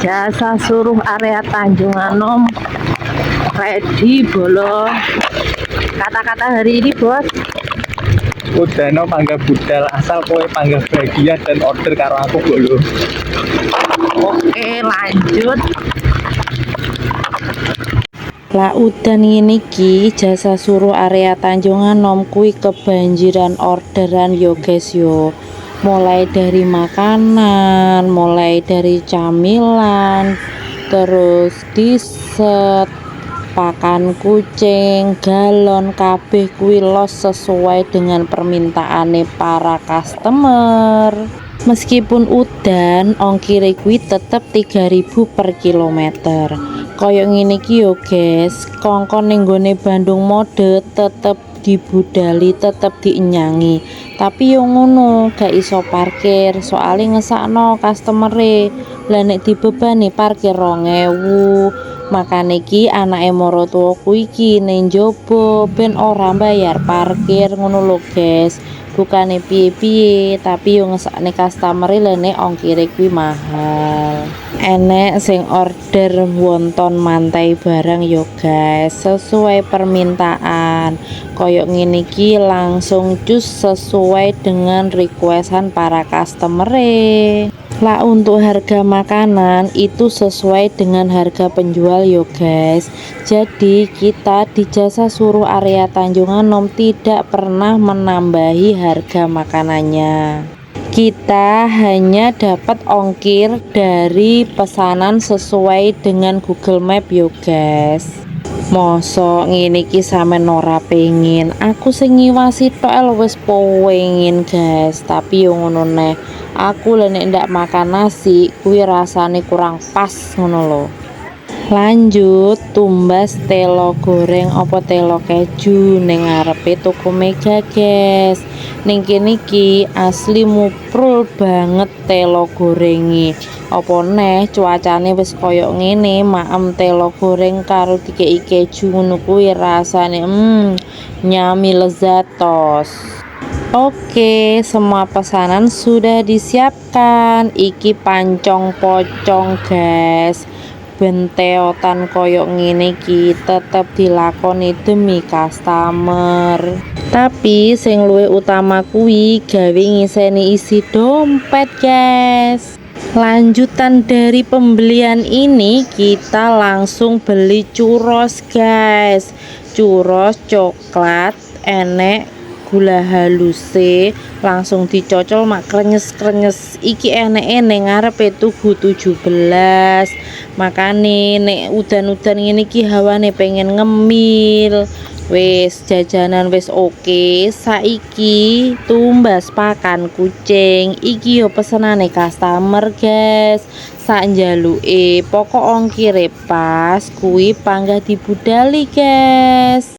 Jasa suruh area Tanjung Anom ready bolo. Kata-kata hari ini bos, Udano panggah budal asal kowe panggah bagian dan order karo aku bolo. oke lanjut. Lah udan ngene iki jasa suruh area Tanjung Anom kuwi kebanjiran orderan yo guys yo. Mulai dari makanan, mulai dari camilan, terus dessert, pakan kucing, galon kabeh kuwi los sesuai dengan permintaane para customer. Meskipun udan, ongkire kuwi tetep 3.000 per kilometer. Koyok ngene iki yo guys, kongkon ning gone Bandung Mode tetep dibudali, tetep dienyangi. Tapi yo ngono, gak iso parkir, soalnya ngesakno customere. Lah nek dibebani parkir 2.000. Makane iki anake maratuwaku iki ning njaba ben ora bayar parkir ngono lho guys. Bukane piye-piye, tapi yo ngesakne customer lha nek ongkire kuwi mahal. Enek sing order wonton mantai barang yo guys, sesuai permintaan. Koyok ngene iki langsung cus sesuai dengan requestan para customer. Lah untuk harga makanan itu sesuai dengan harga penjual yo guys. Jadi kita di jasa suruh area Tanjung Anom tidak pernah menambahi harga makanannya. Kita hanya dapat ongkir dari pesanan sesuai dengan Google Map yo guys. Mosok ngene iki sampean ora pengin, aku sing ngiwasi tok wis pengin guys, tapi yo ngono neh. Aku lho nek ndak makan nasi kuwi rasane kurang pas ngono lho. Lanjut tumbas telo goreng apa telo keju ning ngarepe toko Mega guys. Ning kene iki asli muprul banget telo gorengi. Apa neh cuacane wis koyok ngene, maem telo goreng karo dikei keju ngono kuwi rasane nyami lezatos. Oke, semua pesanan sudah disiapkan. Iki pancong pocong guys. Benteotan koyok ngene iki tetep dilakoni demi customer. Tapi sing luwih utama kuwi gawe ngiseni isi dompet guys. Lanjutan dari pembelian ini kita langsung beli churros guys. Churros coklat enek gula haluse, langsung dicocol mak krenyes-krenyes. Iki eneke ning ngarepe Tugu 17. Makane nek udan-udan ngene iki hawane pengen ngemil. Wis jajanan wis oke. Saiki tumbas pakan kucing. Iki yo pesenane customer guys. Sak njaluke pokok ongkire pas kuwi panggah dibudali guys.